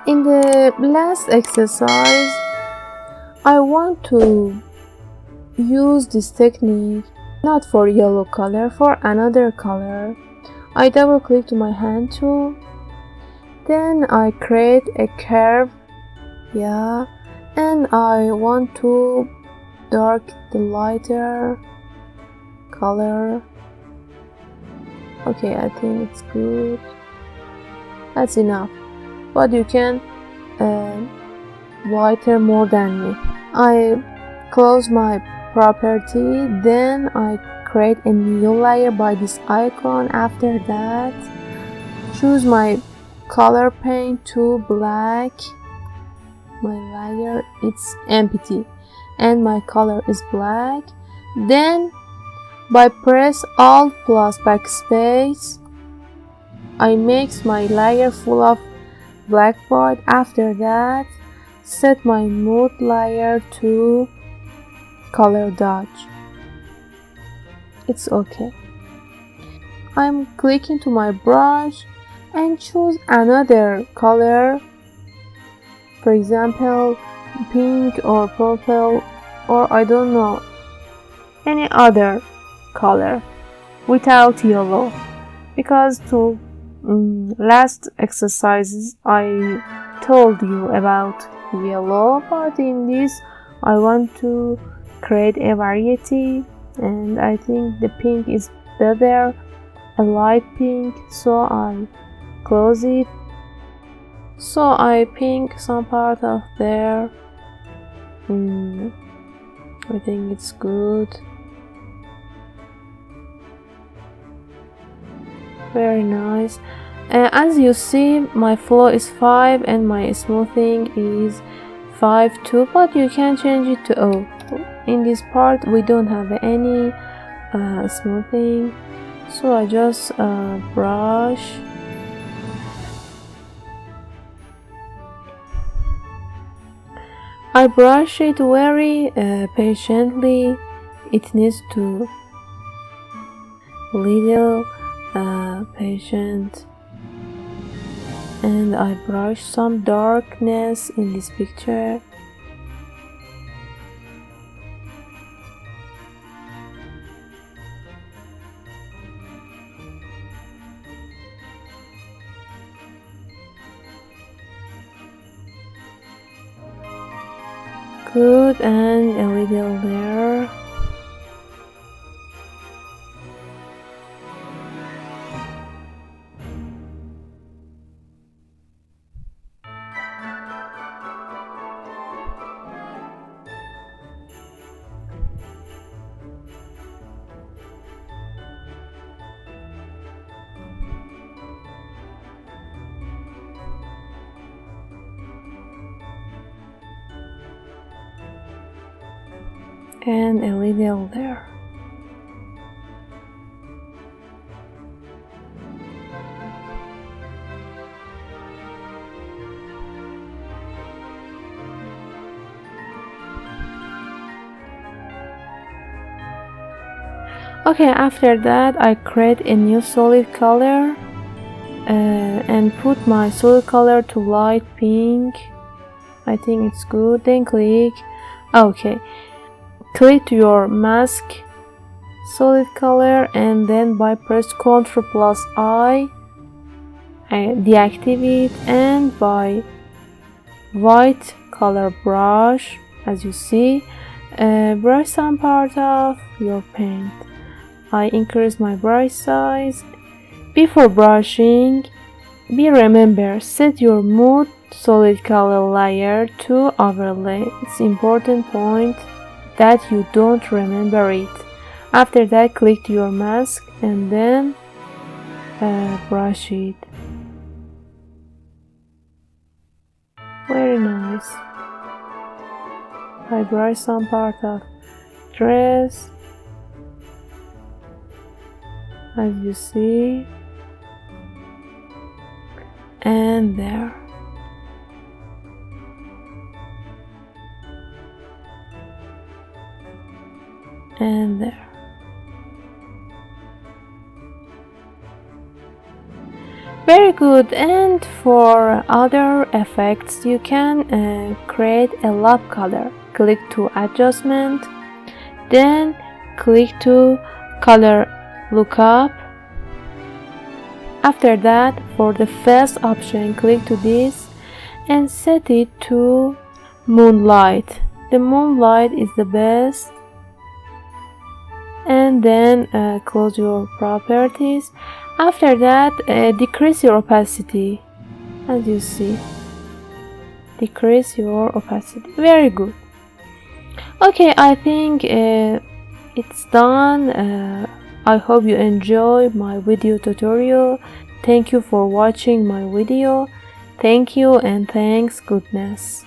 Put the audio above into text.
In the last exercise, I want to use this technique not for yellow color, for another color. I double click to my hand tool, then I create a curve, and I want to dark the lighter color. Okay, I think it's good. That's enough, but you can whiter more than me. I close my property, then I create a new layer by this icon. After that, choose my color paint to black. My layer, it's empty and my color is black. Then by press Alt plus backspace, I make my layer full of black white. After that, set my mood layer to color dodge. It's okay. I'm clicking to my brush and choose another color, for example pink or purple, or I don't know, any other color without yellow, because to last exercises I told you about yellow, but in this I want to create a variety, and I think the pink is better, a light pink, so I close it. So I pink some part of there. I think it's good. Very nice. As you see, my flow is 5 and my smoothing is 5 too, but you can change it to 0. In this part we don't have any smoothing, so I just brush. I brush it very patiently. It needs to little patient, and I brush some darkness in this picture. Good, and a little there. And a little there. Okay, after that I create a new solid color and put my solid color to light pink. I think it's good. Then click to your mask solid color, and then by press Ctrl plus I deactivate, and by white color brush, as you see, brush some part of your paint. I increase my brush size. Before brushing, remember, set your mood solid color layer to overlay. It's important point that you don't remember it. After that, click to your mask and then brush it. Very nice. I brush some part of dress, as you see, and there. And there. Very good. And for other effects, you can create a lap color. Click to adjustment, then click to color lookup. After that, for the first option, click to this and set it to moonlight. The moonlight is the best. And then close your properties. After that, decrease your opacity, as you see. Decrease your opacity. Very good. Okay, I think it's done. I hope you enjoy my video tutorial. Thank you for watching my video. Thank you and thanks goodness.